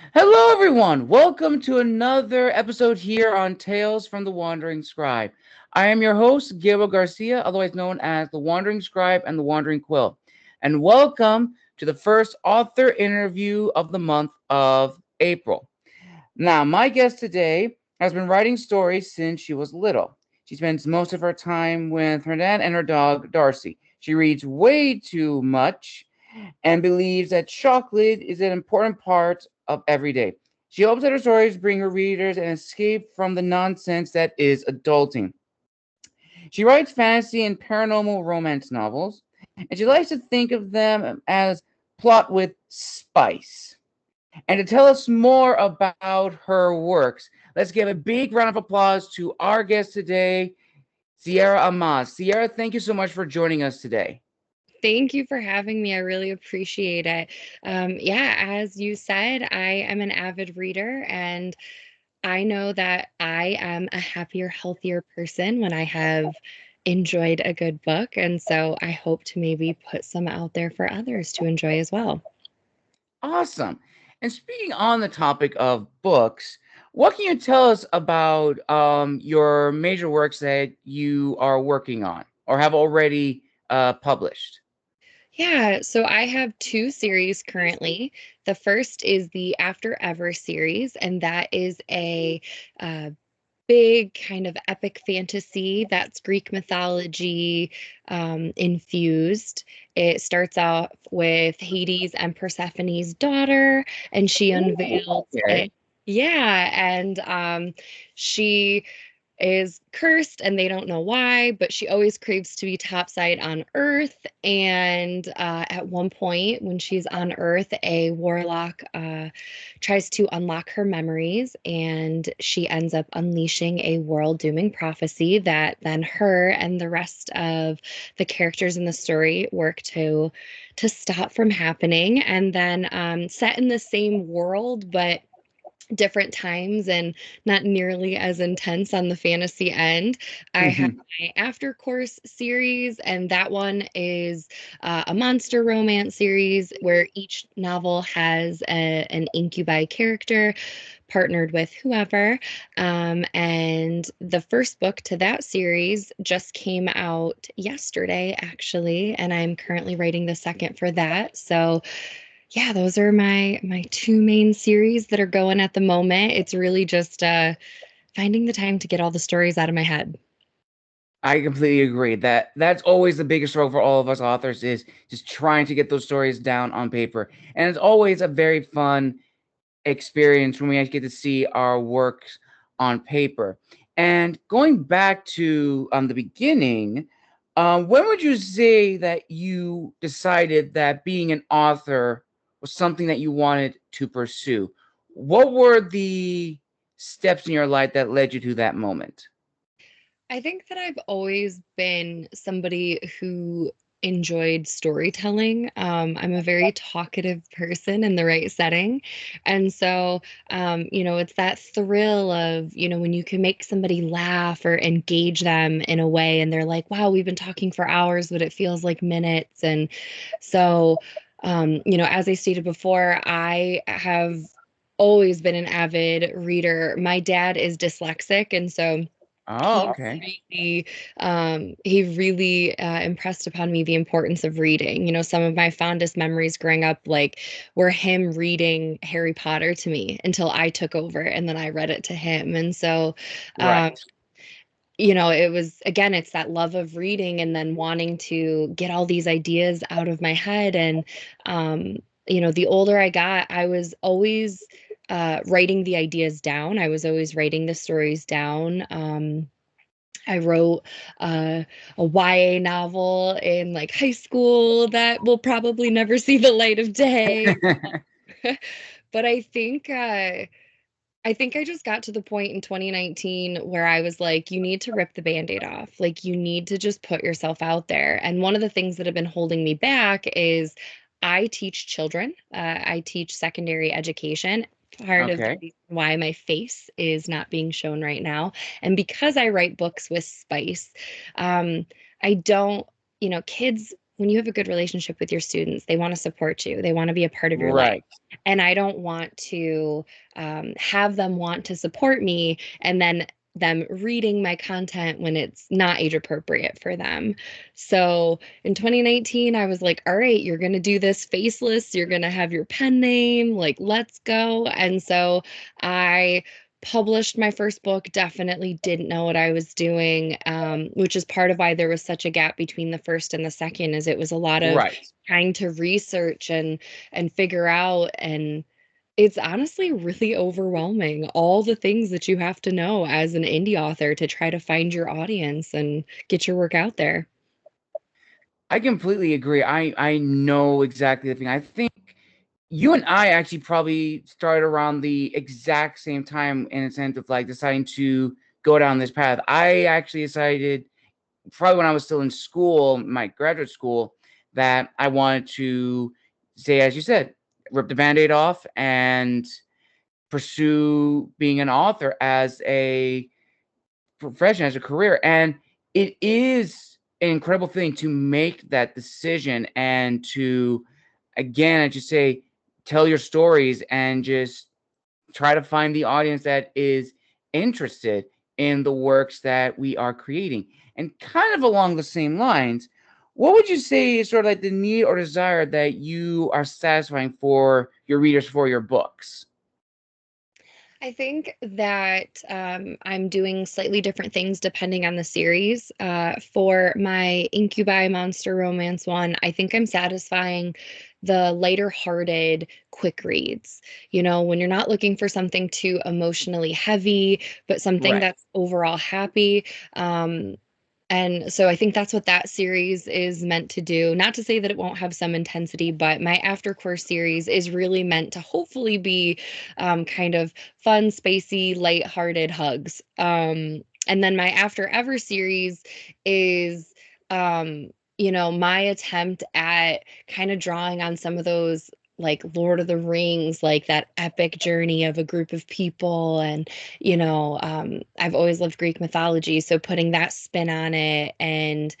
Hello, everyone. Welcome to another episode here on Tales from the Wandering Scribe. I am your host, Gabriel Garcia, otherwise known as the Wandering Scribe and the Wandering Quill. And welcome to the first author interview of the month of April. Now, my guest today has been writing stories since she was little. She spends most of her time with her dad and her dog, Darcy. She reads way too much and believes that chocolate is an important part of every day. She hopes that her stories bring her readers an escape from the nonsense that is adulting. She writes fantasy and paranormal romance novels, and she likes to think of them as plot with spice. And to tell us more about her works, let's give a big round of applause to our guest today, Sierra Amaz. Sierra, thank you so much for joining us today. Thank you for having me. I really appreciate it. Yeah, as you said, I am an avid reader, and I know that I am a happier, healthier person when I have enjoyed a good book. And so I hope to maybe put some out there for others to enjoy as well. Awesome. And speaking on the topic of books, what can you tell us about your major works that you are working on or have already published? Yeah, so I have two series currently. The first is the Afterever series, and that is a uh, big kind of epic fantasy that's Greek mythology infused. It starts off with Hades and Persephone's daughter, and she Ooh, unveils okay. it. Yeah, and she is cursed and they don't know why, but she always craves to be topside on Earth. And at one point, when she's on Earth, a warlock tries to unlock her memories, and she ends up unleashing a world dooming prophecy that then her and the rest of the characters in the story work to stop from happening. And then set in the same world, but different times and not nearly as intense on the fantasy end. I have my Aftercourse series, and that one is a monster romance series where each novel has an incubi character partnered with whoever. And the first book to that series just came out yesterday, actually, and I'm currently writing the second for that. So yeah, those are my two main series that are going at the moment. It's really just finding the time to get all the stories out of my head. I completely agree that that's always the biggest struggle for all of us authors is just trying to get those stories down on paper. And it's always a very fun experience when we actually get to see our works on paper. And going back to the beginning, when would you say that you decided that being an author was something that you wanted to pursue? What were the steps in your life that led you to that moment? I think that I've always been somebody who enjoyed storytelling. I'm a very talkative person in the right setting. And so, it's that thrill of, when you can make somebody laugh or engage them in a way and they're like, wow, we've been talking for hours, but it feels like minutes. And so, as I stated before, I have always been an avid reader. My dad is dyslexic. And so, Oh, he okay. he really impressed upon me the importance of reading. Some of my fondest memories growing up, like, were him reading Harry Potter to me until I took over and then I read it to him. And so, um, Right. it was, again, it's that love of reading and then wanting to get all these ideas out of my head. And, the older I got, I was always writing the ideas down. I was always writing the stories down. I wrote uh, a YA novel in like high school that will probably never see the light of day. But I think I just got to the point in 2019 where I was like, you need to rip the band-aid off. Like, you need to just put yourself out there. And one of the things that have been holding me back is I teach children. I teach secondary education. Part of the Okay. reason why my face is not being shown right now. And because I write books with spice, um, I don't, kids when you have a good relationship with your students, they want to support you. They want to be a part of your life. Right. And I don't want to have them want to support me and then them reading my content when it's not age appropriate for them. So in 2019, I was like, all right, you're going to do this faceless. You're going to have your pen name. Like, let's go. And so I published my first book, definitely didn't know what I was doing, which is part of why there was such a gap between the first and the second, is it was a lot of Right. trying to research and figure out, and it's honestly really overwhelming, all the things that you have to know as an indie author to try to find your audience and get your work out there. I completely agree. I know exactly the thing. I think you and I actually probably started around the exact same time in a sense of like deciding to go down this path. I actually decided probably when I was still in school, my graduate school, that I wanted to say, as you said, rip the band-aid off and pursue being an author as a profession, as a career. And it is an incredible thing to make that decision and to, again, as you say, tell your stories and just try to find the audience that is interested in the works that we are creating. And kind of along the same lines, what would you say is sort of like the need or desire that you are satisfying for your readers for your books? I think that I'm doing slightly different things depending on the series. For my incubi monster romance one, I think I'm satisfying the lighter hearted quick reads. You know, when you're not looking for something too emotionally heavy, but something Right. that's overall happy. Um, and so I think that's what that series is meant to do. Not to say that it won't have some intensity, but my Aftercourse series is really meant to hopefully be kind of fun, spacey, lighthearted hugs. And then my Afterever series is, my attempt at kind of drawing on some of those like Lord of the Rings, like that epic journey of a group of people. And, I've always loved Greek mythology. So putting that spin on it and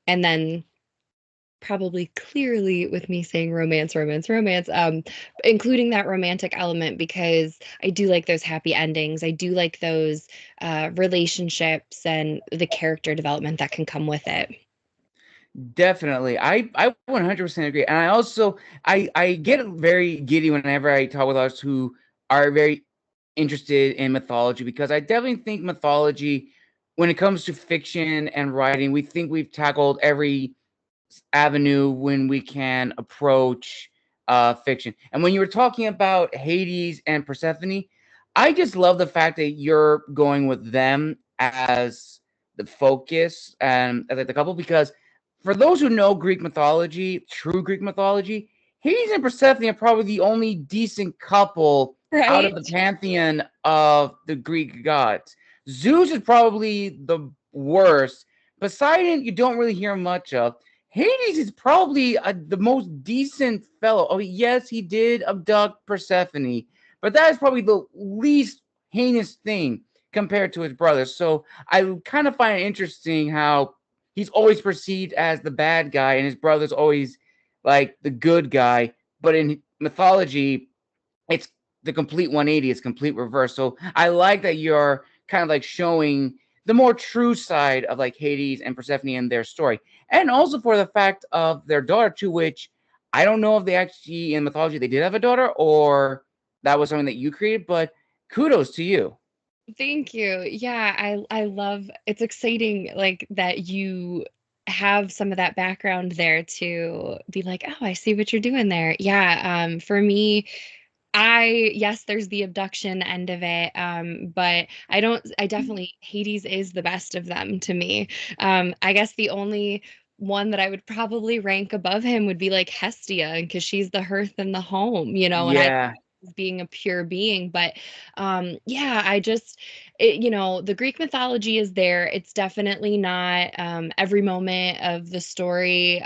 then probably clearly with me saying romance, romance, romance, including that romantic element because I do like those happy endings. I do like those relationships and the character development that can come with it. Definitely. I 100% agree. And I also I get very giddy whenever I talk with others who are very interested in mythology because I definitely think mythology when it comes to fiction and writing, we think we've tackled every avenue when we can approach fiction. And when you were talking about Hades and Persephone, I just love the fact that you're going with them as the focus and as like the couple because for those who know Greek mythology, true Greek mythology, Hades and Persephone are probably the only decent couple out of Right? the pantheon of the Greek gods. Zeus is probably the worst. Poseidon, you don't really hear much of. Hades is probably the most decent fellow. Oh, yes, he did abduct Persephone, but that is probably the least heinous thing compared to his brothers. So I kind of find it interesting how he's always perceived as the bad guy, and his brother's always like the good guy. But in mythology, it's the complete 180. It's complete reverse. So I like that you're kind of like showing the more true side of like Hades and Persephone and their story, and also for the fact of their daughter, to which I don't know if they actually in mythology they did have a daughter or that was something that you created, but kudos to you. Thank you. Yeah, I love it's exciting like that you have some of that background there to be like, "Oh, I see what you're doing there." Yeah, for me, yes, there's the abduction end of it, but I definitely Hades is the best of them to me. I guess the only one that I would probably rank above him would be like Hestia, because she's the hearth and the home, and I Yeah, being a pure being. But yeah, the Greek mythology is there. It's definitely not every moment of the story.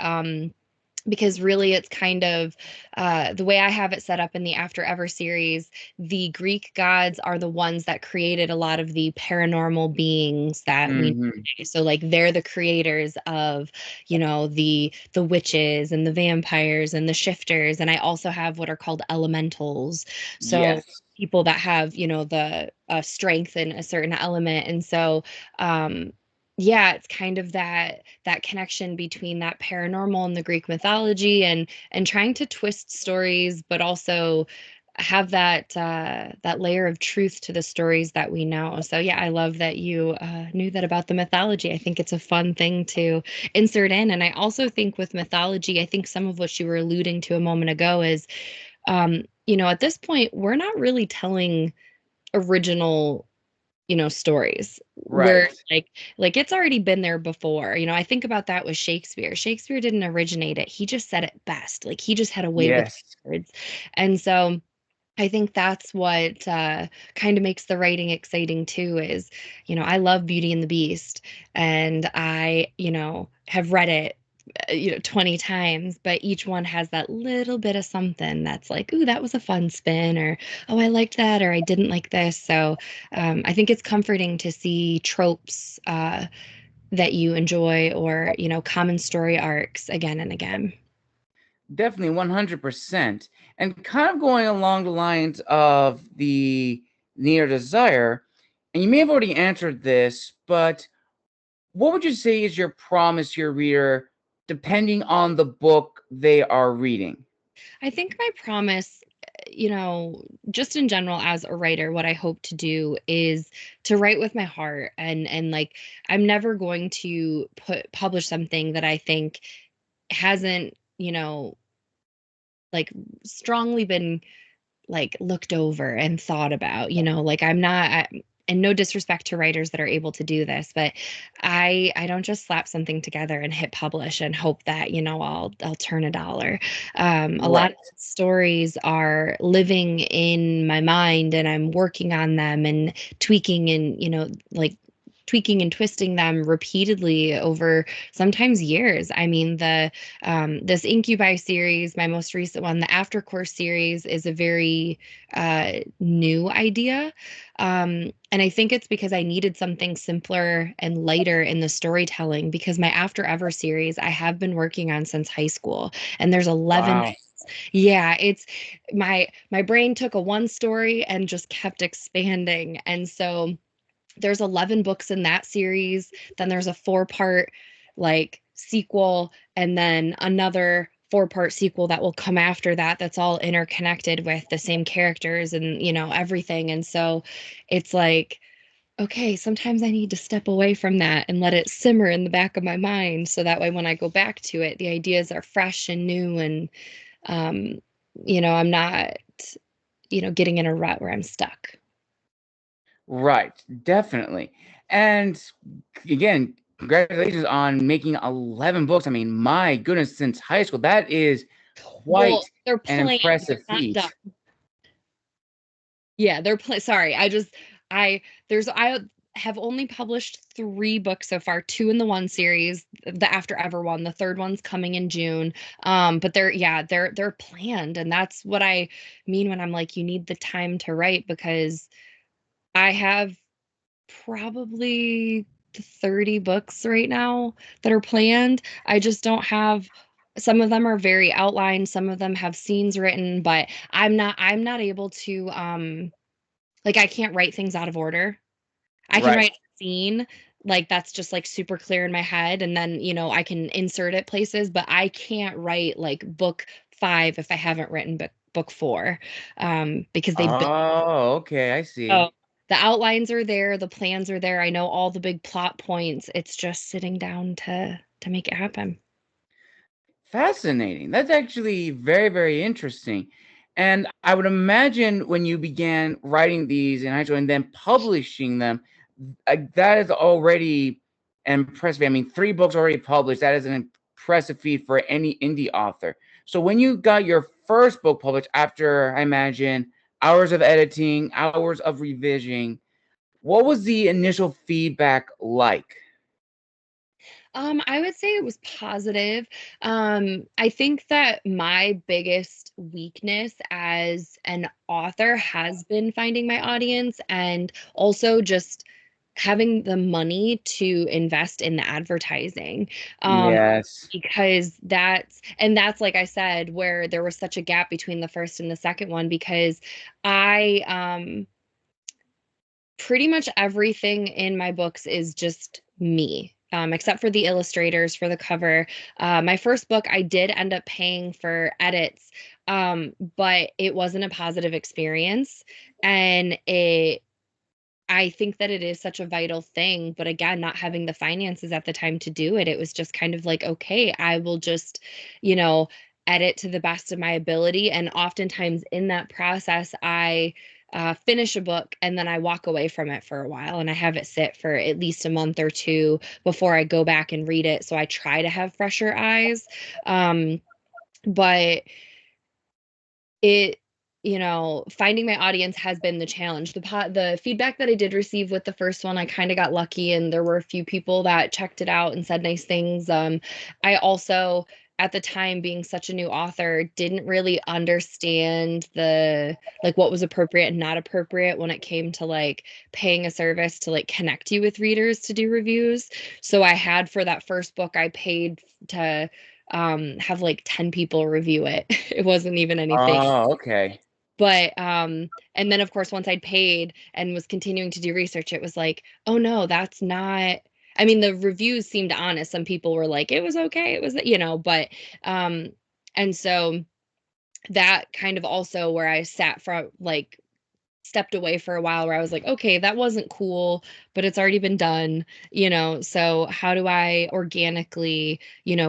because really it's kind of the way I have it set up in the Afterever series. The Greek gods are the ones that created a lot of the paranormal beings that we Hmm. know. So like they're the creators of, the witches and the vampires and the shifters. And I also have what are called elementals. So Yes. people that have, the strength in a certain element. And so yeah, it's kind of that connection between that paranormal and the Greek mythology, and trying to twist stories, but also have that layer of truth to the stories that we know. So yeah, I love that you knew that about the mythology. I think it's a fun thing to insert in. And I also think with mythology, I think some of what you were alluding to a moment ago is, at this point, we're not really telling original stories. Where Right. like it's already been there before. I think about that with Shakespeare. Shakespeare didn't originate it. He just said it best. Like he just had a way with Yes. words. And so I think that's what kind of makes the writing exciting too is, I love Beauty and the Beast, and I, have read it 20 times, but each one has that little bit of something that's like, ooh, that was a fun spin, or oh, I liked that, or I didn't like this. So I think it's comforting to see tropes that you enjoy, or, common story arcs again and again. Definitely 100%. And kind of going along the lines of the near desire, and you may have already answered this, but what would you say is your promise to your reader depending on the book they are reading? I think my promise, just in general as a writer, what I hope to do is to write with my heart, and like I'm never going to publish something that I think hasn't, like strongly been like looked over and thought about, like I'm not and no disrespect to writers that are able to do this, but I don't just slap something together and hit publish and hope that, I'll turn a dollar. A lot Right. of stories are living in my mind, and I'm working on them and tweaking, and like tweaking and twisting them repeatedly over sometimes years. I mean, the this incubi series, my most recent one, the Aftercourse series, is a very new idea. And I think it's because I needed something simpler and lighter in the storytelling, because my Afterever series I have been working on since high school, and there's 11. Wow. Yeah, it's my brain took a one story and just kept expanding. And so there's 11 books in that series. Then there's a four-part like sequel, and then another four-part sequel that will come after that, that's all interconnected with the same characters and everything. And so it's like, okay, sometimes I need to step away from that and let it simmer in the back of my mind, so that way when I go back to it, the ideas are fresh and new, and um I'm not getting in a rut where I'm stuck. Right. Definitely. And again, congratulations on making 11 books. I mean, my goodness, since high school, that is Well, quite they're an planned, they're impressive not done. feat. Yeah, sorry. I have only published 3 books so far, 2 in the one series, the Afterever one. The third one's coming in June. But they're planned, and that's what I mean when I'm like, you need the time to write, because I have probably 30 books right now that are planned. I just don't have, some of them are very outlined, some of them have scenes written, but I'm not able to like I can't write things out of order. I can Right. write a scene like that's just like super clear in my head, and then, I can insert it places, but I can't write like book 5 if I haven't written book 4, because they build. Oh, okay. I So see. the outlines are there, the plans are there. I know all the big plot points. It's just sitting down to make it happen. Fascinating. That's actually very, very interesting. And I would imagine when you began writing these in high school and then publishing them, that is already impressive. I mean, 3 books already published. That is an impressive feat for any indie author. So when you got your first book published after, I imagine, hours of editing, hours of revision, what was the initial feedback like? I would say it was positive. I think that my biggest weakness as an author has been finding my audience and also just having the money to invest in the advertising. Um, Yes. because that's like I said, where there was such a gap between the first and the second one because I pretty much everything in my books is just me. Except for the illustrators for the cover. My first book, I did end up paying for edits, but it wasn't a positive experience. And I think that it is such a vital thing. But again, not having the finances at the time to do it, it was just kind of like, okay, I will just, you know, edit to the best of my ability. And oftentimes in that process, I finish a book and then I walk away from it for a while and I have it sit for at least a month or two before I go back and read it. So I try to have fresher eyes. But it finding my audience has been the challenge. The feedback that I did receive with the first one, I kind of got lucky and there were a few people that checked it out and said nice things. I also at the time, being such a new author, didn't really understand the like what was appropriate and not appropriate when it came to like paying a service to like connect you with readers to do reviews. So I had for that first book, I paid to have like 10 people review it. It wasn't even anything. Oh, okay. But and then of course once I'd paid and was continuing to do research, it was like, oh no, that's not. I mean, the reviews seemed honest. Some people were like, it was okay, it was, but um and so that kind of also where I sat from like stepped away for a while where I was like, okay, that wasn't cool, but it's already been done, so how do I organically,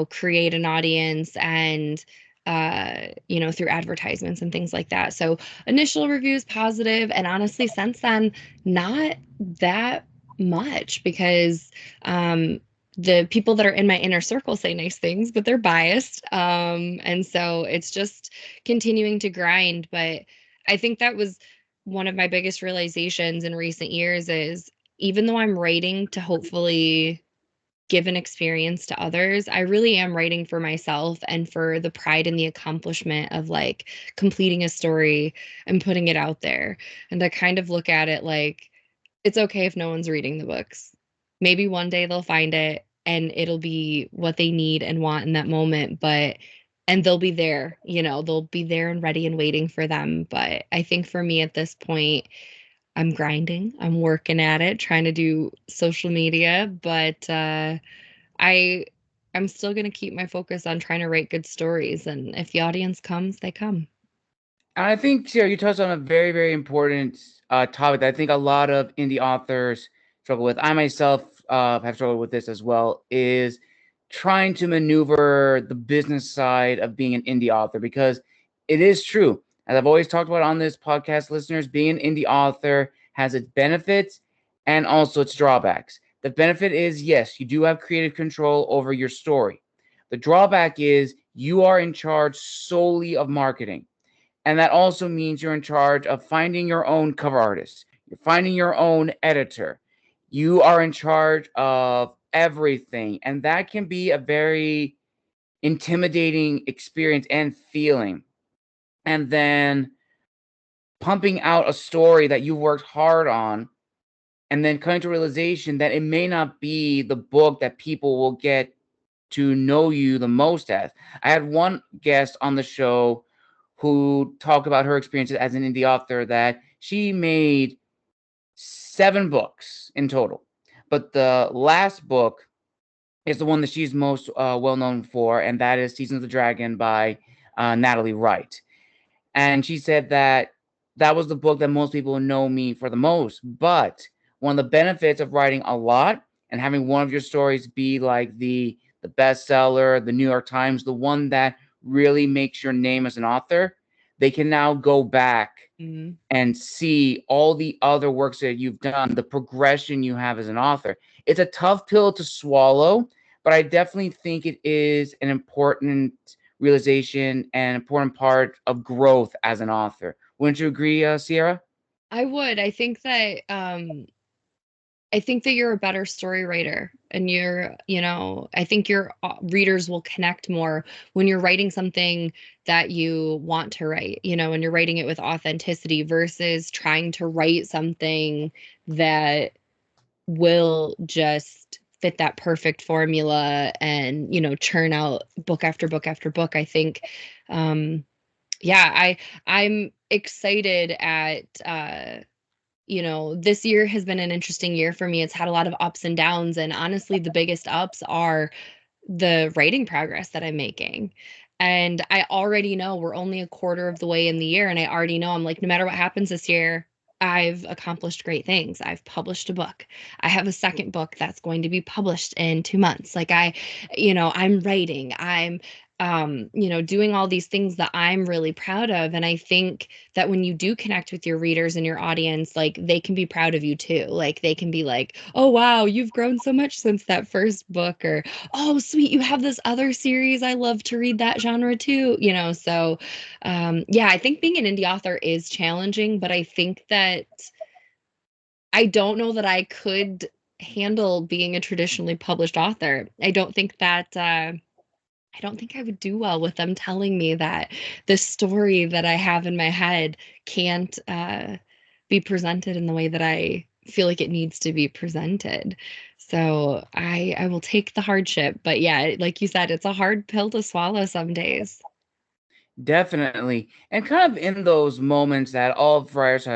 create an audience and through advertisements and things like that. So initial reviews positive, and honestly, since then, not that much because the people that are in my inner circle say nice things, but they're biased. And so it's just continuing to grind. But I think that was one of my biggest realizations in recent years is even though I'm writing to hopefully give an experience to others, I really am writing for myself and for the pride and the accomplishment of like completing a story and putting it out there. And I kind of look at it like it's okay if no one's reading the books. Maybe one day they'll find it and it'll be what they need and want in that moment, but and they'll be there, they'll be there and ready and waiting for them. But I think for me at this point, I'm grinding. I'm working at it, trying to do social media, but I I'm still going to keep my focus on trying to write good stories, and if the audience comes, they come. And I think, Sarah, you touched on a very, very important topic that I think a lot of indie authors struggle with. I myself have struggled with this as well, is trying to maneuver the business side of being an indie author, because it is true. As I've always talked about on this podcast, listeners, being an indie author has its benefits and also its drawbacks. The benefit is, yes, you do have creative control over your story. The drawback is you are in charge solely of marketing. And that also means you're in charge of finding your own cover artist. You're finding your own editor. You are in charge of everything. And that can be a very intimidating experience and feeling. And then pumping out a story that you worked hard on, and then coming to realization that it may not be the book that people will get to know you the most as. I had one guest on the show who talked about her experiences as an indie author, that she made 7 books in total. But the last book is the one that she's most well known for, and that is Season of the Dragon by Natalie Wright. And she said that that was the book that most people know me for the most. But one of the benefits of writing a lot and having one of your stories be like the bestseller, the New York Times, the one that really makes your name as an author, they can now go back Mhm. and see all the other works that you've done, the progression you have as an author. It's a tough pill to swallow, but I definitely think it is an important realization and important part of growth as an author. Wouldn't you agree, Sierra? I would. I think that I think that you're a better story writer, and I think your readers will connect more when you're writing something that you want to write, and you're writing it with authenticity versus trying to write something that will just fit that perfect formula and, churn out book after book after book. I think, yeah, I'm excited at, this year has been an interesting year for me. It's had a lot of ups and downs. And honestly, the biggest ups are the writing progress that I'm making. And I already know we're only a quarter of the way in the year. And I already know I'm like, no matter what happens this year, I've accomplished great things. I've published a book. I have a second book that's going to be published in 2 months. Like I'm writing. I'm doing all these things that I'm really proud of. And I think that when you do connect with your readers and your audience, like they can be proud of you too. Like they can be like, oh, wow, you've grown so much since that first book, or oh, sweet, you have this other series. I love to read that genre too. So yeah, I think being an indie author is challenging, but I think that I don't know that I could handle being a traditionally published author. I don't think I would do well with them telling me that the story that I have in my head can't be presented in the way that I feel like it needs to be presented. So I will take the hardship, but yeah, like you said, it's a hard pill to swallow some days. Definitely. And kind of in those moments that all of writers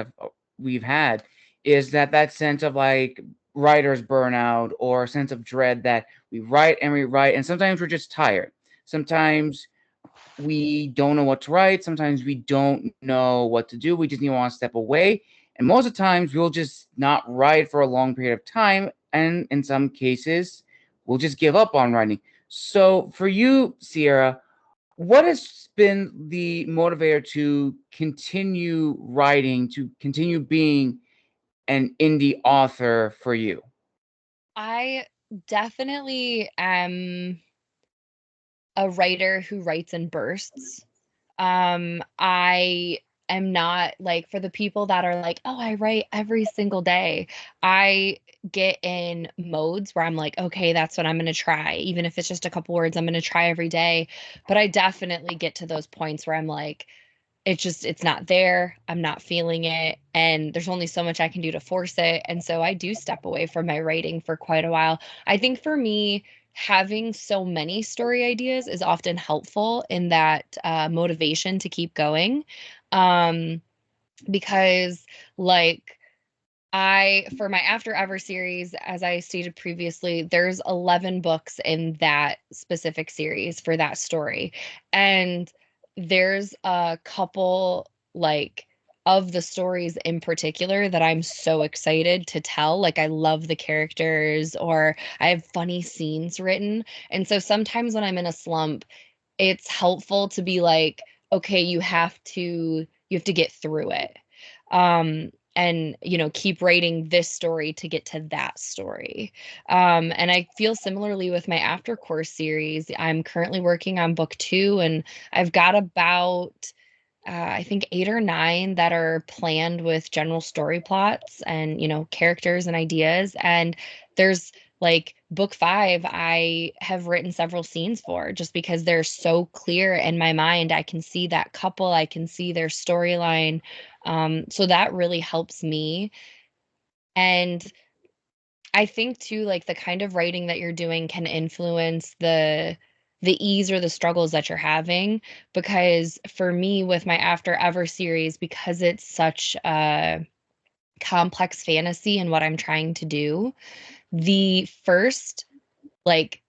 we've had is that sense of like writer's burnout or a sense of dread that we write and we write, and sometimes we're just tired. Sometimes we don't know what to write. Sometimes we don't know what to do. We just need to want to step away. And most of the times we'll just not write for a long period of time. And in some cases, we'll just give up on writing. So for you, Sierra, what has been the motivator to continue writing, to continue being an indie author for you? I definitely am a writer who writes in bursts. I am not like, for the people that are like, oh, I write every single day. I get in modes where I'm like, okay, that's what I'm going to try. Even if it's just a couple words, I'm going to try every day. But I definitely get to those points where I'm like, it's not there. I'm not feeling it. And there's only so much I can do to force it. And so I do step away from my writing for quite a while. I think for me, having so many story ideas is often helpful in that motivation to keep going. Um, because, like, for my Afterever series, as I stated previously, there's 11 books in that specific series for that story. And there's a couple, like, of the stories in particular that I'm so excited to tell. Like, I love the characters, or I have funny scenes written. And so sometimes when I'm in a slump, it's helpful to be like, okay, you have to get through it. And keep writing this story to get to that story. And I feel similarly with my Aftercourse series. I'm currently working on book 2, and I've got about I think 8 or 9 that are planned with general story plots and, characters and ideas. And there's like book 5, I have written several scenes for, just because they're so clear in my mind. I can see that couple, I can see their storyline. So that really helps me. And I think too, like, the kind of writing that you're doing can influence the ease or the struggles that you're having. Because for me, with my Afterever series, because it's such a complex fantasy and what I'm trying to do, the first like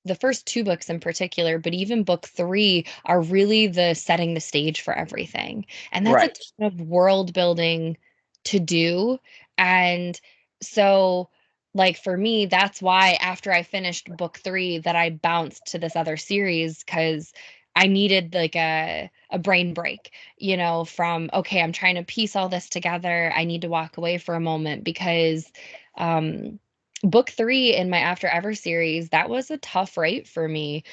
the first 2 books in particular, but even book 3, are really the setting the stage for everything. And that's a Right. ton of world building to do. And so, like, for me, that's why after I finished book 3 that I bounced to this other series, because I needed like a brain break, from, okay, I'm trying to piece all this together. I need to walk away for a moment because um book 3 in my Afterever series, that was a tough write for me,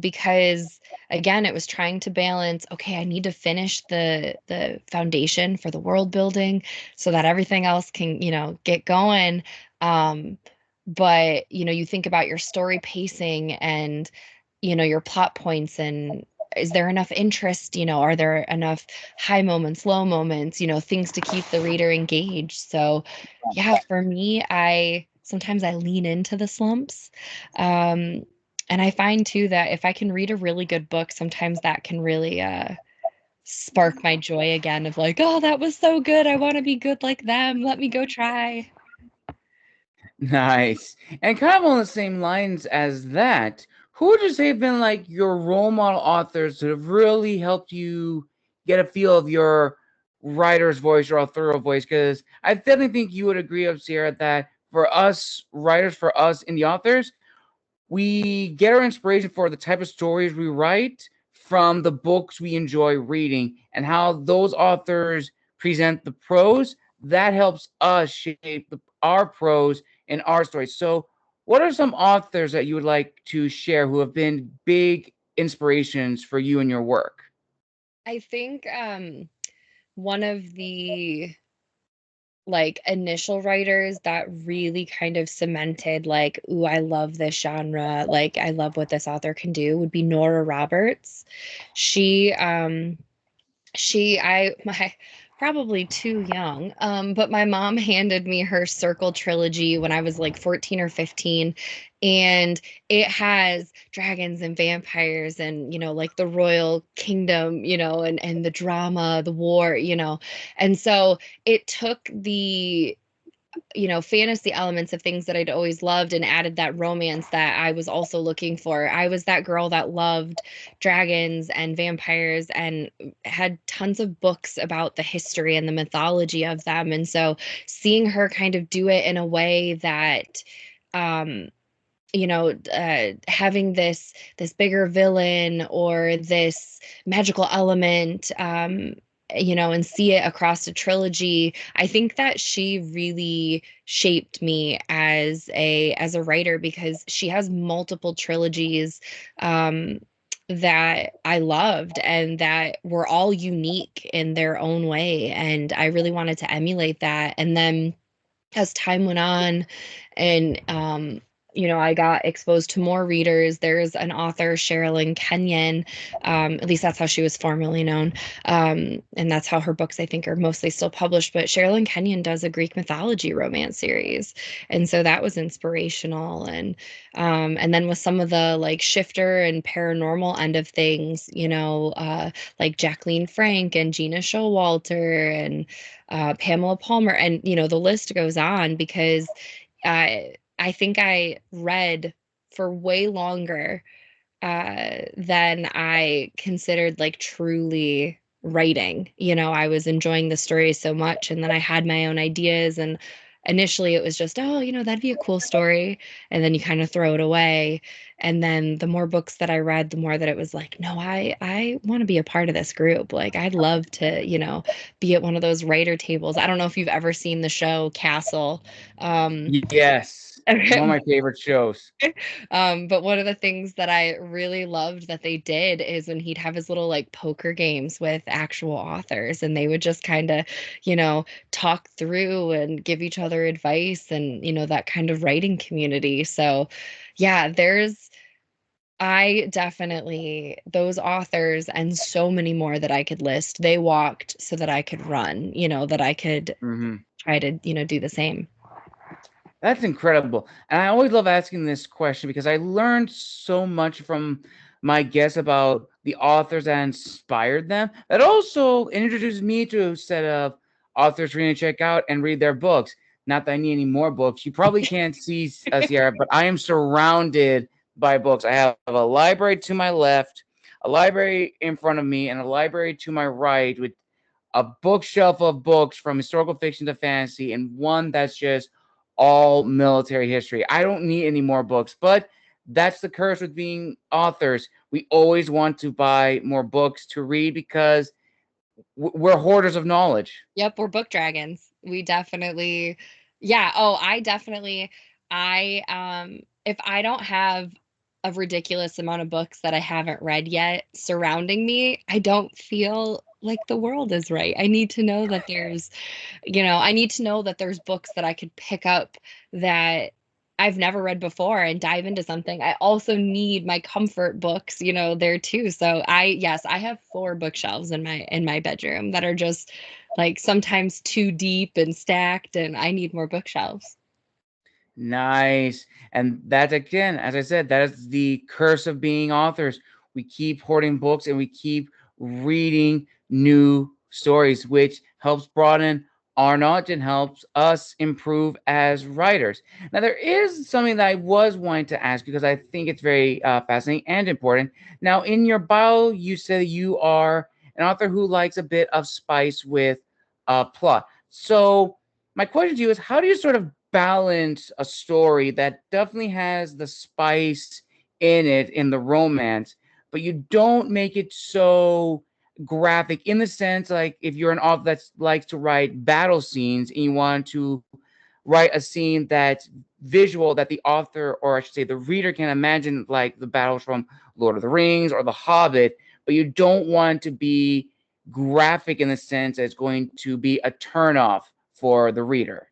because again, it was trying to balance, okay, I need to finish the foundation for the world building so that everything else can, get going. Um, but, you think about your story pacing and, your plot points, and is there enough interest? Are there enough high moments, low moments, things to keep the reader engaged? So, yeah, for me, I sometimes I lean into the slumps. Um, and I find too that if I can read a really good book, sometimes that can really spark my joy again of like, oh, that was so good. I want to be good like them. Let me go try. Nice. And kind of on the same lines as that, who would you say have been like your role model authors that have really helped you get a feel of your writer's voice or authorial voice? Because I definitely think you would agree, of Sierra, that for us writers, for us in the authors, we get our inspiration for the type of stories we write from the books we enjoy reading and how those authors present the prose. That helps us shape our prose and our stories. So, what are some authors that you would like to share who have been big inspirations for you and your work? I think one of the like initial writers that really kind of cemented like, ooh, I love this genre, like I love what this author can do would be Nora Roberts. She my probably too young, but my mom handed me her Circle trilogy when I was like 14 or 15, and it has dragons and vampires and like the royal kingdom, and the drama, the war, and so it took the fantasy elements of things that I'd always loved and added that romance that I was also looking for. I was that girl that loved dragons and vampires and had tons of books about the history and the mythology of them. And so seeing her kind of do it in a way that um having this bigger villain or this magical element, and see it across a trilogy. I think that she really shaped me as a writer because she has multiple trilogies, that I loved and that were all unique in their own way, and I really wanted to emulate that. And then as time went on and I got exposed to more readers. There's an author, Sherilyn Kenyon, at least that's how she was formerly known, and that's how her books I think are mostly still published. But Sherilyn Kenyon does a Greek mythology romance series, and so that was inspirational. And then with some of the like shifter and paranormal end of things, like Jacqueline Frank and Gina Showalter and Pamela Palmer, and the list goes on because I think I read for way longer than I considered like truly writing. I was enjoying the story so much, and then I had my own ideas. And initially, it was just, oh, that'd be a cool story, and then you kind of throw it away. And then the more books that I read, the more that it was like, no, I want to be a part of this group. Like, I'd love to, be at one of those writer tables. I don't know if you've ever seen the show Castle. Um, Yes, one of my favorite shows. but one of the things that I really loved that they did is when he'd have his little like poker games with actual authors, and they would just kind of, talk through and give each other advice, and, that kind of writing community. So, yeah, I definitely, those authors and so many more that I could list, they walked so that I could run, that I could Mhm. try to, do the same. That's incredible. And I always love asking this question because I learned so much from my guests about the authors that inspired them. That also introduced me to a set of authors for me to check out and read their books. Not that I need any more books. You probably can't see us here, but I am surrounded by books. I have a library to my left, a library in front of me, and a library to my right with a bookshelf of books from historical fiction to fantasy, and one that's just all military history. I don't need any more books, but that's the curse with being authors. We always want to buy more books to read because we're hoarders of knowledge. Yep, we're book dragons. We definitely, yeah. Oh, I definitely. if I don't have a ridiculous amount of books that I haven't read yet surrounding me, I don't feel like the world is right. I need to know that I need to know that there's books that I could pick up that I've never read before and dive into something. I also need my comfort books, there too. So yes, I have 4 bookshelves in my bedroom that are just like sometimes too deep and stacked, and I need more bookshelves. Nice. And that, again, as I said, that is the curse of being authors. We keep hoarding books and we keep reading new stories, which helps broaden our knowledge and helps us improve as writers. Now, there is something that I was wanting to ask because I think it's very fascinating and important. Now, in your bio, you say you are an author who likes a bit of spice with plot. So, my question to you is, how do you sort of balance a story that definitely has the spice in it, in the romance, but you don't make it so graphic, in the sense, like, if you're an author that likes to write battle scenes and you want to write a scene that's visual, that the author, or I should say the reader, can imagine, like the battles from Lord of the Rings or The Hobbit, but you don't want to be graphic in the sense that it's going to be a turnoff for the reader.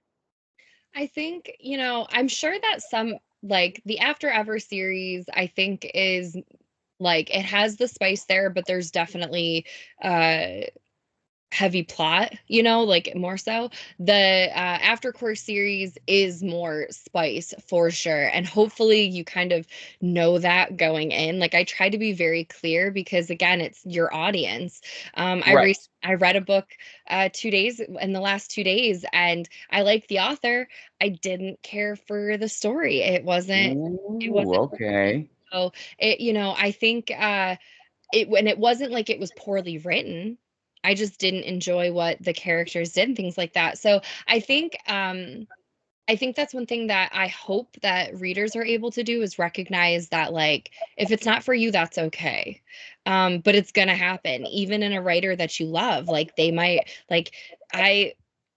I think, I'm sure that some like the Afterever series, I think is like it has the spice there, but there's definitely uh heavy plot, like more so. The Aftercourse series is more spice for sure. And hopefully you kind of know that going in. Like I try to be very clear because again, it's your audience. Right. I read a book 2 days in the last 2 days, and I like the author. I didn't care for the story. It Ooh, wasn't for me. okay. So I think it wasn't like it was poorly written. I just didn't enjoy what the characters did and things like that. So I think that's one thing that I hope that readers are able to do is recognize that, like, if it's not for you, that's okay. But it's gonna happen, even in a writer that you love. Like they might like I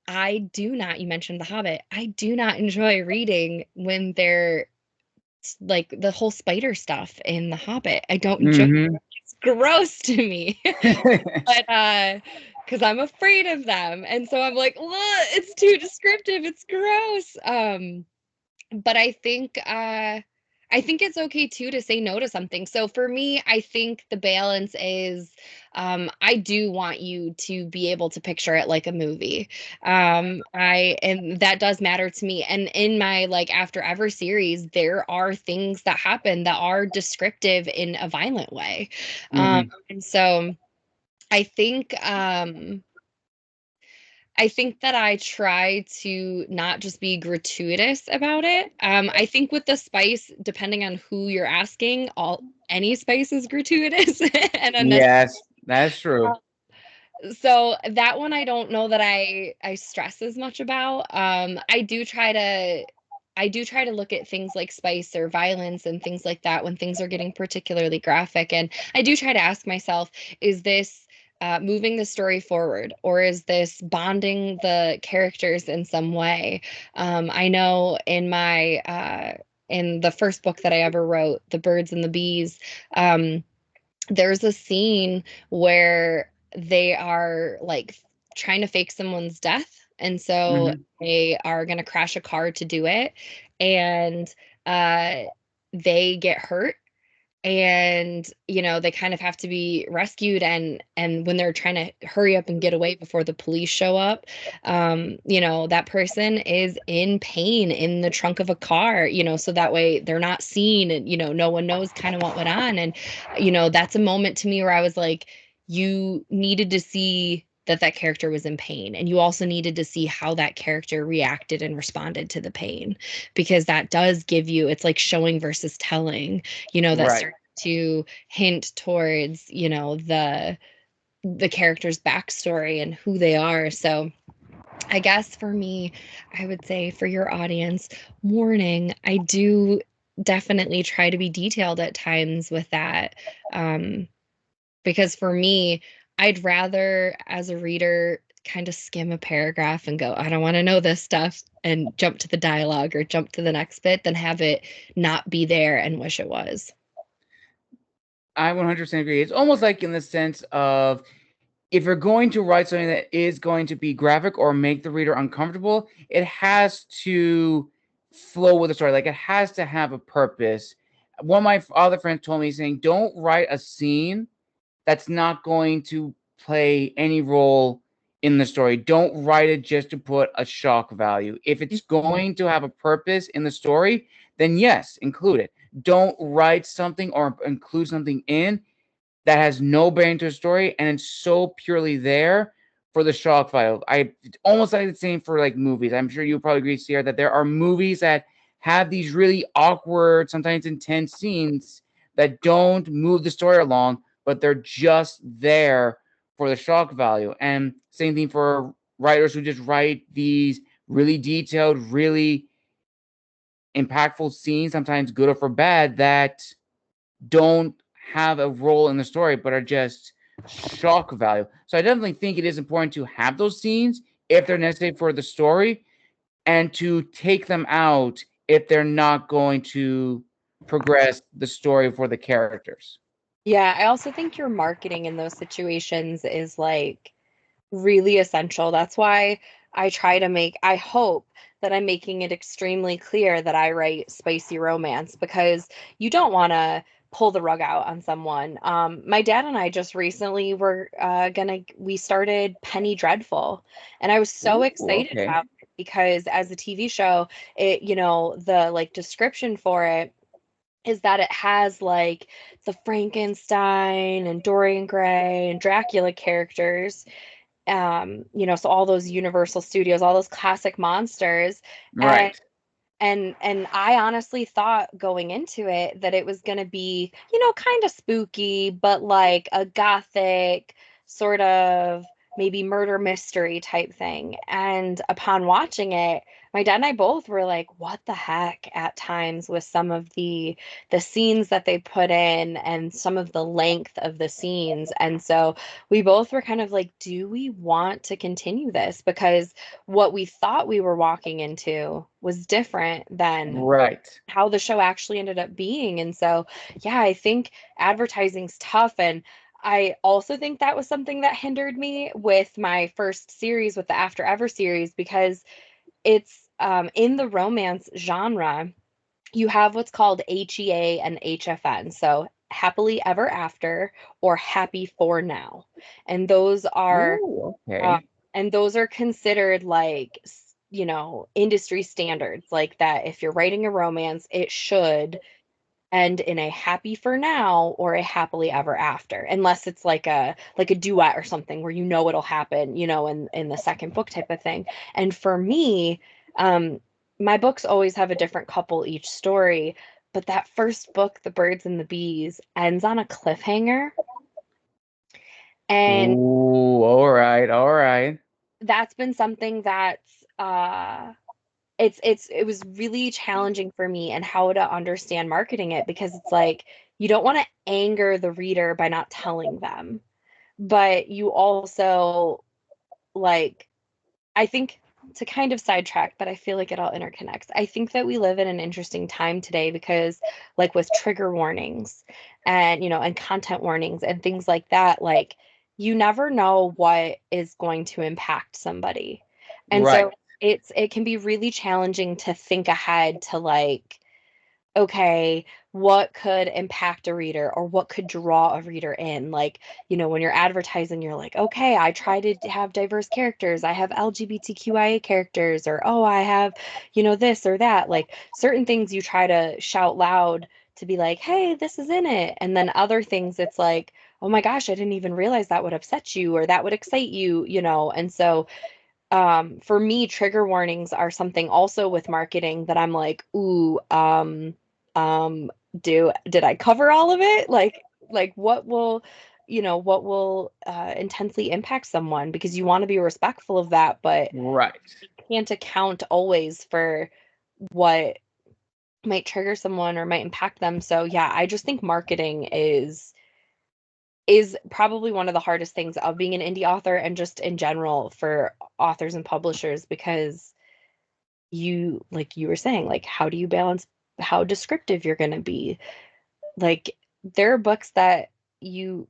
I do not, you mentioned The Hobbit. I do not enjoy reading when they're like the whole spider stuff in The Hobbit. I don't enjoy, Mm-hmm. it's gross to me. But because I'm afraid of them. And so I'm like, "Ugh, it's too descriptive. It's gross." But I think it's okay too to say no to something. So for me, I think the balance is I do want you to be able to picture it like a movie. And that does matter to me. And in my like After Ever series, there are things that happen that are descriptive in a violent way. Mm-hmm. And so I think I think that I try to not just be gratuitous about it. I think with the spice, depending on who you're asking, all any spice is gratuitous and unnecessary. Yes, that's true. So that one I don't know that I stress as much about. I do try to look at things like spice or violence and things like that when things are getting particularly graphic. And I do try to ask myself, is this moving the story forward, or is this bonding the characters in some way? I know in the first book that I ever wrote, The Birds and the Bees, there's a scene where they are like trying to fake someone's death. And so Mm-hmm. they are going to crash a car to do it. And uh, they get hurt, and they kind of have to be rescued, and when they're trying to hurry up and get away before the police show up, that person is in pain in the trunk of a car, so that way they're not seen, and no one knows kind of what went on. And that's a moment to me where I was like, you needed to see that character was in pain, and you also needed to see how that character reacted and responded to the pain, because that does give you, it's like showing versus telling, that Right. starts to hint towards, the character's backstory and who they are. So I guess for me, I would say for your audience, warning, I do definitely try to be detailed at times with that. Um, because for me, I'd rather, as a reader, kind of skim a paragraph and go, I don't want to know this stuff, and jump to the dialogue or jump to the next bit than have it not be there and wish it was. I 100% agree. It's almost like in the sense of if you're going to write something that is going to be graphic or make the reader uncomfortable, it has to flow with the story. Like it has to have a purpose. One of my other friends told me saying, don't write a scene that's not going to play any role in the story. Don't write it just to put a shock value. If it's Mhm. going to have a purpose in the story, then yes, include it. Don't write something or include something in that has no bearing to the story and it's so purely there for the shock value. I almost like the same for like movies. I'm sure you probably agree, Sierra, that there are movies that have these really awkward, sometimes intense scenes that don't move the story along, but they're just there for the shock value. And same thing for writers who just write these really detailed, really impactful scenes, sometimes good or for bad, that don't have a role in the story but are just shock value. So I definitely think it is important to have those scenes if they're necessary for the story and to take them out if they're not going to progress the story for the characters. Yeah, I also think your marketing in those situations is like really essential. That's why I hope that I'm making it extremely clear that I write spicy romance because you don't want to pull the rug out on someone. My dad and I just recently we started Penny Dreadful, and I was so Ooh, excited okay. about it because as a TV show, the like description for it is that it has like the Frankenstein and Dorian Gray and Dracula characters, so all those Universal Studios, all those classic monsters, and Right. and I honestly thought going into it that it was going to be, kind of spooky, but like a gothic sort of maybe murder mystery type thing. And upon watching it, my dad and I both were like, what the heck at times with some of the scenes that they put in and some of the length of the scenes. And so we both were kind of like, do we want to continue this? Because what we thought we were walking into was different than Right. how the show actually ended up being. And so, yeah, I think advertising's tough. And I also think that was something that hindered me with my first series, with the Afterever series, because it's in the romance genre, you have what's called HEA and HFN. So happily ever after or happy for now. And those are Ooh, uh, okay. and those are considered like, industry standards, like that if you're writing a romance, it should end in a happy for now or a happily ever after, unless it's like a duet or something where it'll happen, in the second book type of thing. And for me, um, my books always have a different couple each story, but that first book, The Birds and the Bees, ends on a cliffhanger. And Ooh, all right, all right. that's been something that's it was really challenging for me and how to understand marketing it, because it's like you don't want to anger the reader by not telling them, but you also, like, I think, to kind of sidetrack, but I feel like it all interconnects. I think that we live in an interesting time today because, like, with trigger warnings and, and content warnings and things like that, like, you never know what is going to impact somebody. And Right. so it can be really challenging to think ahead to, like, okay, what could impact a reader or what could draw a reader in? Like, when you're advertising, you're like, okay, I try to have diverse characters. I have LGBTQIA characters, or, oh, I have, this or that. Like, certain things you try to shout loud to be like, hey, this is in it. And then other things, it's like, oh my gosh, I didn't even realize that would upset you or that would excite you. And so, for me, trigger warnings are something also with marketing that I'm like, ooh, um, did I cover all of it? Like what will intensely impact someone, because you want to be respectful of that, but Right. you can't account always for what might trigger someone or might impact them. So yeah, I just think marketing is is probably one of the hardest things of being an indie author and just in general for authors and publishers, because you, like you were saying, like, how do you balance how descriptive you're going to be? Like, there are books that you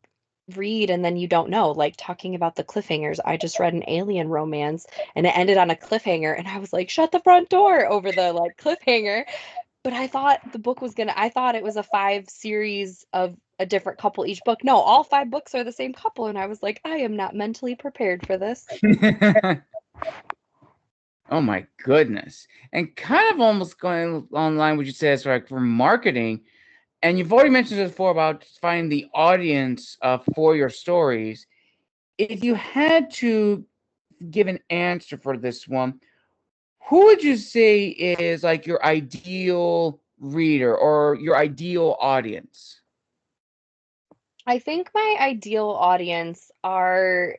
read and then you don't know, like talking about the cliffhangers. I just read an alien romance and it ended on a cliffhanger, and I was like, shut the front door over the like cliffhanger. But I thought the book was gonna, I thought it was a 5 series of a different couple each book. No, all 5 books are the same couple. And I was like, I am not mentally prepared for this. Oh my goodness. And kind of almost going online, would you say, as like for marketing, and you've already mentioned this before about finding the audience for your stories. If you had to give an answer for this one, who would you say is like your ideal reader or your ideal audience? I think my ideal audience are,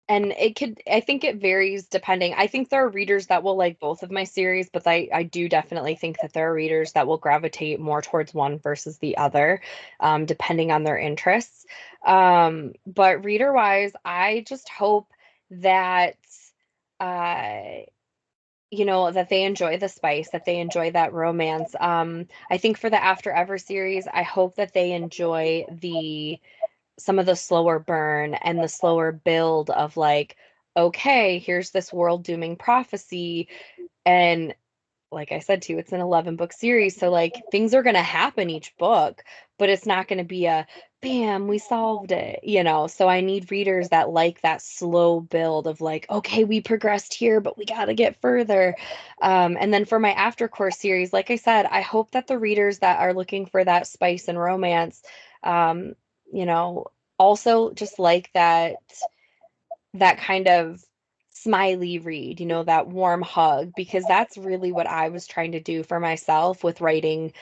and it could, I think it varies depending. I think there are readers that will like both of my series, but I do definitely think that there are readers that will gravitate more towards one versus the other, depending on their interests. But reader wise, I just hope that, uh, that they enjoy the spice, that they enjoy that romance. I think for the Afterever series, I hope that they enjoy the some of the slower burn and the slower build of like, okay, here's this world dooming prophecy. And like I said to you, it's an 11-book series. So like things are going to happen each book, but it's not going to be a bam, we solved it. So I need readers that like that slow build of like, okay, we progressed here, but we got to get further. And then for my Aftercourse series, like I said, I hope that the readers that are looking for that spice and romance, um, you know, also just like that kind of smiley read, that warm hug, because that's really what I was trying to do for myself with writing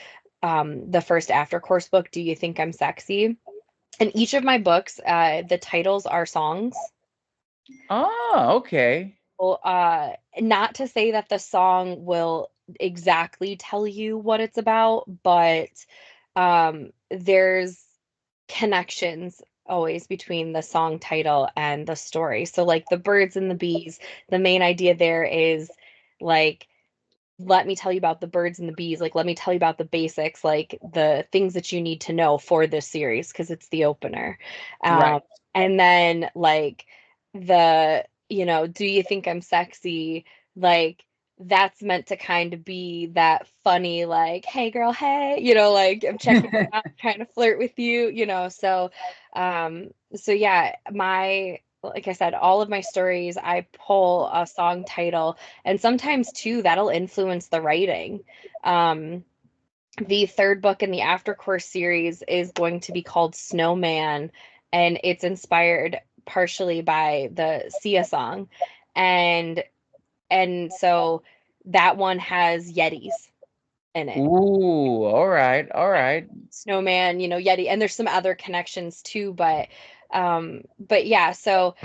the first Aftercourse book, Do You Think I'm Sexy? In each of my books, the titles are songs. Oh, okay. Well, not to say that the song will exactly tell you what it's about, but there's connections always between the song title and the story. So, like the birds and the bees, the main idea there is like, let me tell you about the birds and the bees. Like, let me tell you about the basics, like the things that you need to know for this series because it's the opener. Right. Um, and then, like, do you think I'm sexy? Like, that's meant to kind of be that funny, like, hey, girl, hey, like, I'm checking you out, trying to flirt with you. So yeah, like I said, all of my stories, I pull a song title, and sometimes too, that'll influence the writing. Um, the third book in the Aftercourse series is going to be called Snowman, and it's inspired partially by the Sia song. And so that one has Yetis in it. Ooh, all right, all right. Snowman, Yeti, and there's some other connections too, but yeah, so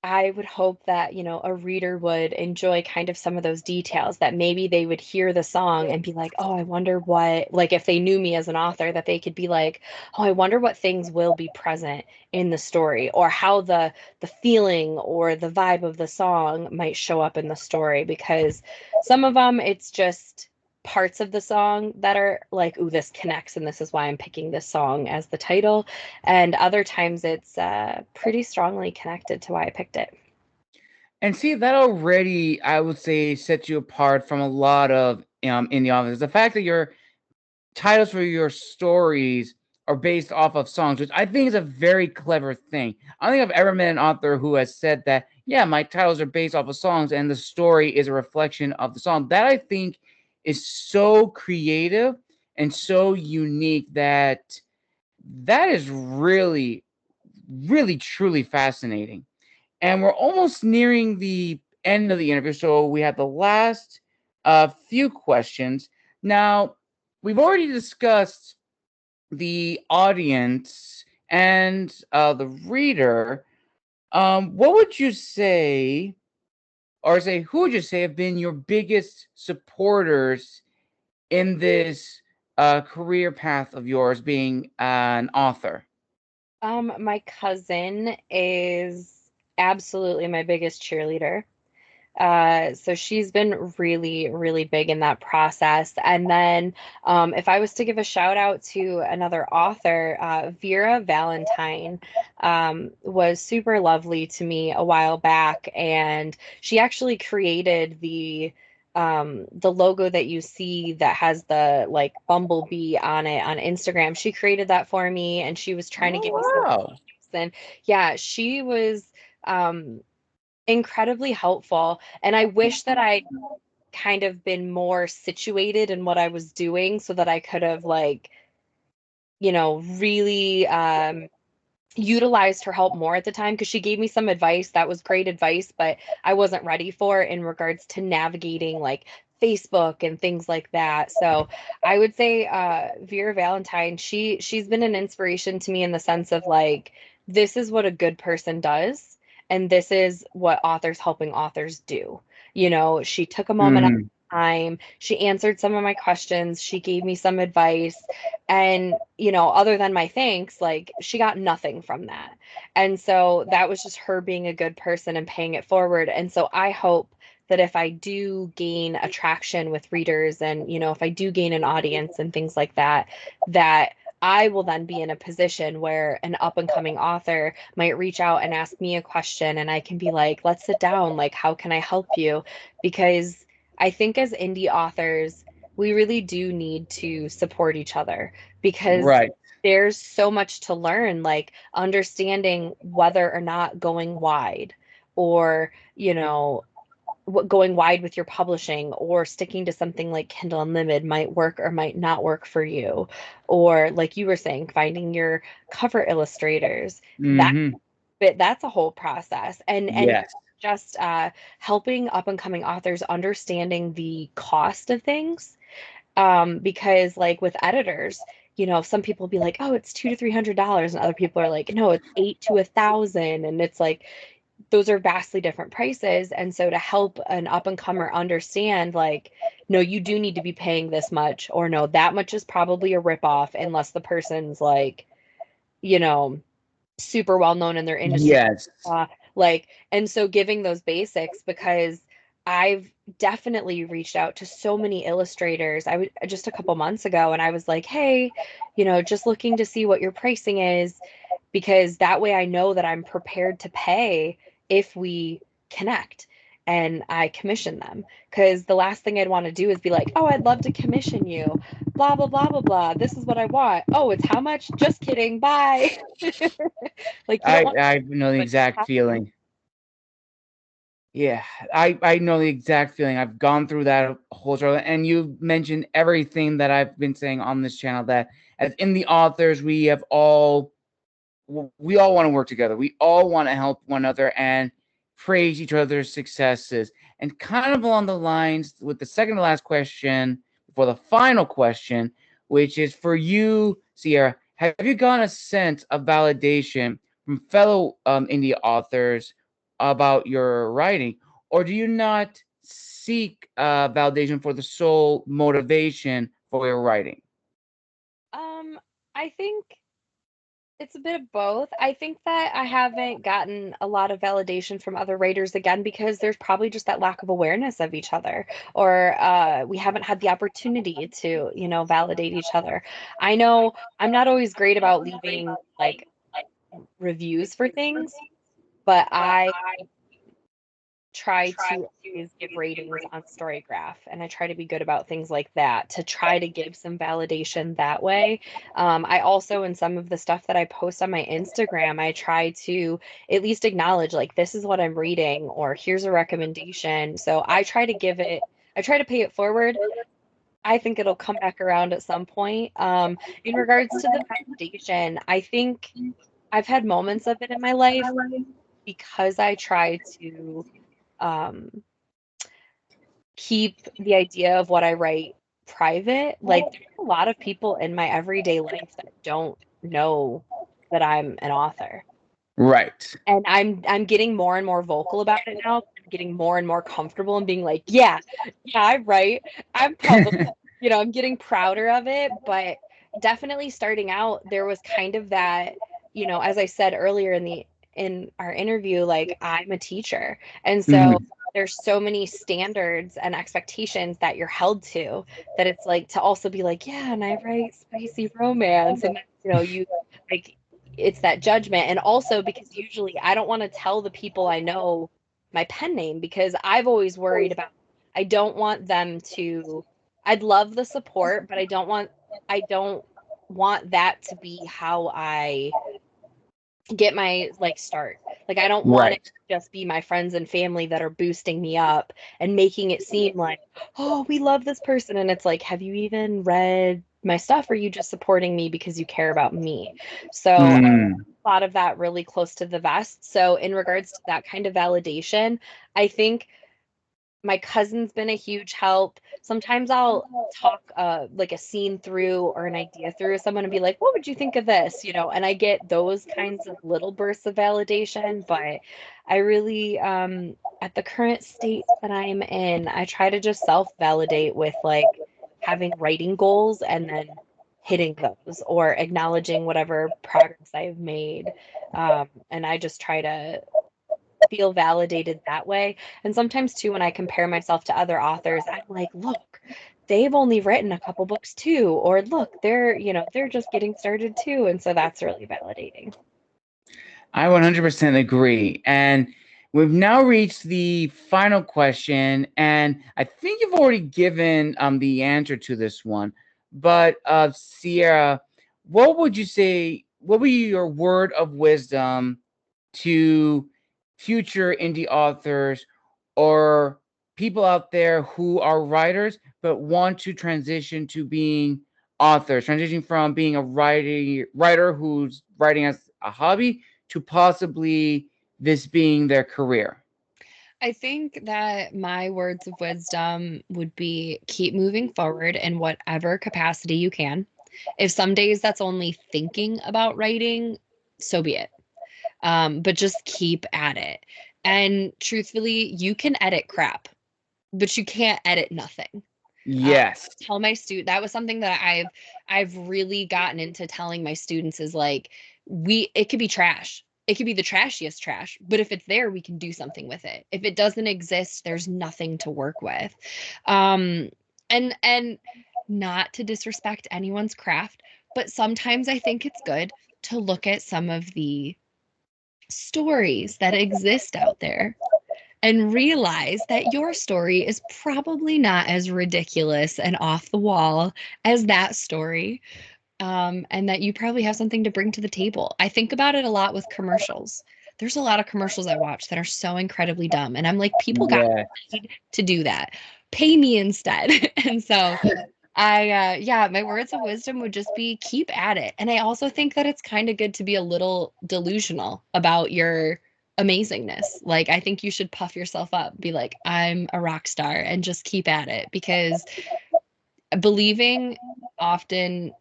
I would hope that, a reader would enjoy kind of some of those details, that maybe they would hear the song and be like, oh, I wonder what, like if they knew me as an author, that they could be like, oh, I wonder what things will be present in the story, or how the feeling or the vibe of the song might show up in the story. Because some of them, it's just parts of the song that are like, ooh, this connects, and this is why I'm picking this song as the title. And other times it's pretty strongly connected to why I picked it. And see, that already, I would say, sets you apart from a lot of indie authors. The fact that your titles for your stories are based off of songs, which I think is a very clever thing. I don't think I've ever met an author who has said that, yeah, my titles are based off of songs and the story is a reflection of the song. That I think is so creative and so unique that is really, really, truly fascinating. And we're almost nearing the end of the interview, so we have the last few questions. Now, we've already discussed the audience and the reader. What would you say, or say, who would you say have been your biggest supporters in this career path of yours being an author? My cousin is absolutely my biggest cheerleader. So she's been really, really big in that process. And then, if I was to give a shout out to another author, Vera Valentine, was super lovely to me a while back, and she actually created the logo that you see that has the like bumblebee on it on Instagram. She created that for me, and she was trying to Oh give me some wow. tips. And yeah, she was um incredibly helpful. And I wish that I kind of been more situated in what I was doing so that I could have like, really utilized her help more at the time, because she gave me some advice that was great advice, but I wasn't ready for in regards to navigating like Facebook and things like that. So I would say Vera Valentine, she's been an inspiration to me in the sense of like, this is what a good person does, and this is what authors helping authors do. She took a moment of Mm, time, she answered some of my questions, she gave me some advice, and, other than my thanks, like she got nothing from that. And so that was just her being a good person and paying it forward. And so I hope that if I do gain attraction with readers and, if I do gain an audience and things like that, that I will then be in a position where an up and coming author might reach out and ask me a question, and I can be like, let's sit down. Like, how can I help you? Because I think as indie authors, we really do need to support each other, because right. there's so much to learn, like understanding whether or not going wide, or, going wide with your publishing, or sticking to something like Kindle Unlimited might work or might not work for you. Or like you were saying, finding your cover illustrators. That Mm-hmm. but that's a whole process. And Yes. just helping up and coming authors understanding the cost of things, because like with editors, some people be like, oh, it's $200 to $300, and other people are like, no, it's 8 to 1,000, and it's like those are vastly different prices. And so to help an up and comer understand, like, no, you do need to be paying this much, or no, that much is probably a ripoff unless the person's like, you know super well known in their industry. Yes. Uh, like, and so giving those basics, because I've definitely reached out to so many illustrators. I was just a couple months ago, and I was like, hey, just looking to see what your pricing is, because that way I know that I'm prepared to pay if we connect. And I commission them, because the last thing I'd want to do is be like, oh, I'd love to commission you, blah, blah, blah, blah, blah. This is what I want. Oh, it's how much? Just kidding. Bye. Like, you don't want I know the but exact feeling. Yeah, I know the exact feeling. I've gone through that whole struggle, and you mentioned everything that I've been saying on this channel. That as indie authors, we all want to work together. We all want to help one another and praise each other's successes. And kind of along the lines with the second to last question, for the final question, which is for you, Sierra. Have you gotten a sense of validation from fellow indie authors about your writing, or do you not seek validation for the sole motivation for your writing? um I think it's a bit of both. I think that I haven't gotten a lot of validation from other writers, again, because there's probably just that lack of awareness of each other, or we haven't had the opportunity to, validate each other. I know I'm not always great about leaving like reviews for things, but I try to always give ratings on Storygraph, and I try to be good about things like that to try to give some validation that way. I also, in some of the stuff that I post on my Instagram, I try to at least acknowledge, like, this is what I'm reading, or here's a recommendation. So I try to pay it forward. I think it'll come back around at some point. In regards to the validation, I think I've had moments of it in my life, because I try to um, keep the idea of what I write private. Like, there's a lot of people in my everyday life that don't know that I'm an author. Right. And I'm getting more and more vocal about it now. I'm getting more and more comfortable and being like, yeah, yeah, I write. I'm public. I'm getting prouder of it, but definitely starting out, there was kind of that. as I said earlier in our interview, like I'm a teacher. And so Mhm. there's so many standards and expectations that you're held to, that it's like to also be like, yeah, and I write spicy romance, and you like, it's that judgment. And also because usually I don't want to tell the people I know my pen name, because I've always worried about, I don't want them to, I'd love the support, but I don't want that to be how I get my like start. Like I don't want it Right. to just be my friends and family that are boosting me up and making it seem like, oh, we love this person. And it's like, have you even read my stuff? Or are you just supporting me because you care about me? So I Mm. thought of that really close to the vest. So in regards to that kind of validation, I think my cousin's been a huge help. Sometimes I'll talk like a scene through or an idea through with someone and be like, "What would you think of this?" And I get those kinds of little bursts of validation, but I really at the current state that I'm in, I try to just self-validate with like having writing goals and then hitting those or acknowledging whatever progress I've made. And I just try to feel validated that way. And sometimes too, when I compare myself to other authors, I'm like, look, they've only written a couple books too, or look, they're just getting started too. And so that's really validating. I 100% agree. And we've now reached the final question, and I think you've already given the answer to this one. But Sierra, what would you say? What would be your word of wisdom to future indie authors or people out there who are writers but want to transition to being authors, transitioning from being a writer who's writing as a hobby to possibly this being their career? I think that my words of wisdom would be keep moving forward in whatever capacity you can. If some days that's only thinking about writing, so be it. But just keep at it. And truthfully, you can edit crap, but you can't edit nothing. Um, Yes. tell my student that was something that I've really gotten into telling my students is like, it could be trash. It could be the trashiest trash, but if it's there, we can do something with it. If it doesn't exist, there's nothing to work with. Um, and not to disrespect anyone's craft, but sometimes I think it's good to look at some of the stories that exist out there and realize that your story is probably not as ridiculous and off the wall as that story, and that you probably have something to bring to the table. I think about it a lot with commercials. There's a lot of commercials I watch that are so incredibly dumb, and I'm like, people got Yeah. paid to do that. Pay me instead. And so yeah, my words of wisdom would just be keep at it. And I also think that it's kind of good to be a little delusional about your amazingness. Like, I think you should puff yourself up, be like, I'm a rock star, and just keep at it, because believing often,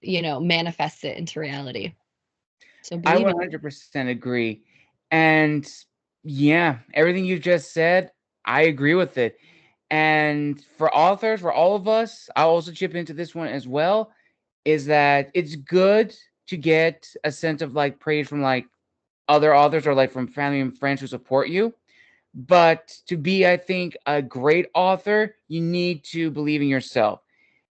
manifests it into reality. So I believe in. 100% agree. And yeah, everything you just said, I agree with it. And for authors, for all of us, I'll also chip into this one as well, is that it's good to get a sense of like praise from like other authors or like from family and friends who support you. But to be, I think, a great author, you need to believe in yourself.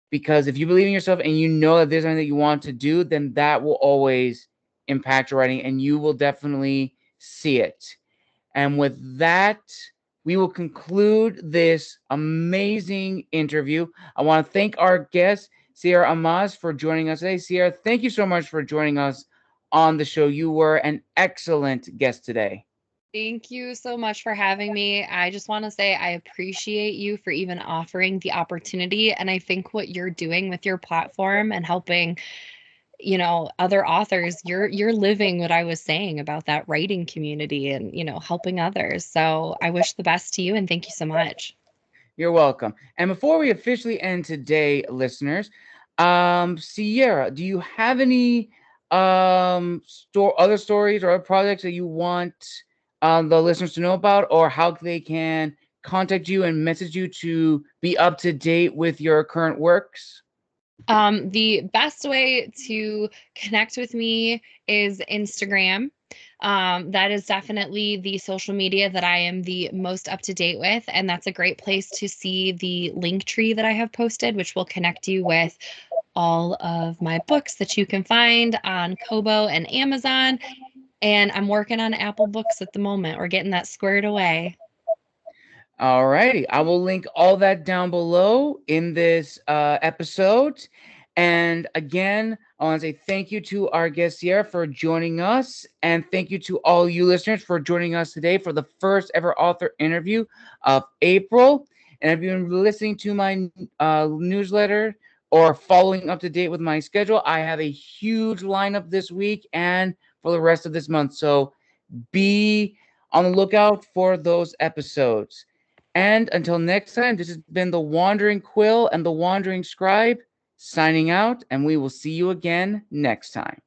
Because if you believe in yourself and you know that there's something that you want to do, then that will always impact your writing and you will definitely see it. And with that, we will conclude this amazing interview. I want to thank our guest, Sierra Amaz, for joining us today. Sierra, thank you so much for joining us on the show. You were an excellent guest today. Thank you so much for having me. I just want to say I appreciate you for even offering the opportunity. And I think what you're doing with your platform and helping, other authors, you're living what I was saying about that writing community and, helping others. So I wish the best to you and thank you so much. You're welcome. And before we officially end today, listeners, Sierra, do you have any other stories or other projects that you want the listeners to know about, or how they can contact you and message you to be up to date with your current works? The best way to connect with me is Instagram. That is definitely the social media that I am the most up to date with, and that's a great place to see the link tree that I have posted, which will connect you with all of my books that you can find on Kobo and Amazon. And I'm working on Apple Books at the moment. We're getting that squared away. All righty. I will link all that down below in this episode. And again, I want to say thank you to our guest Sierra for joining us. And thank you to all you listeners for joining us today for the first ever author interview of April. And if you've been listening to my newsletter or following up to date with my schedule, I have a huge lineup this week and for the rest of this month. So be on the lookout for those episodes. And until next time, this has been the Wandering Quill and the Wandering Scribe signing out, and we will see you again next time.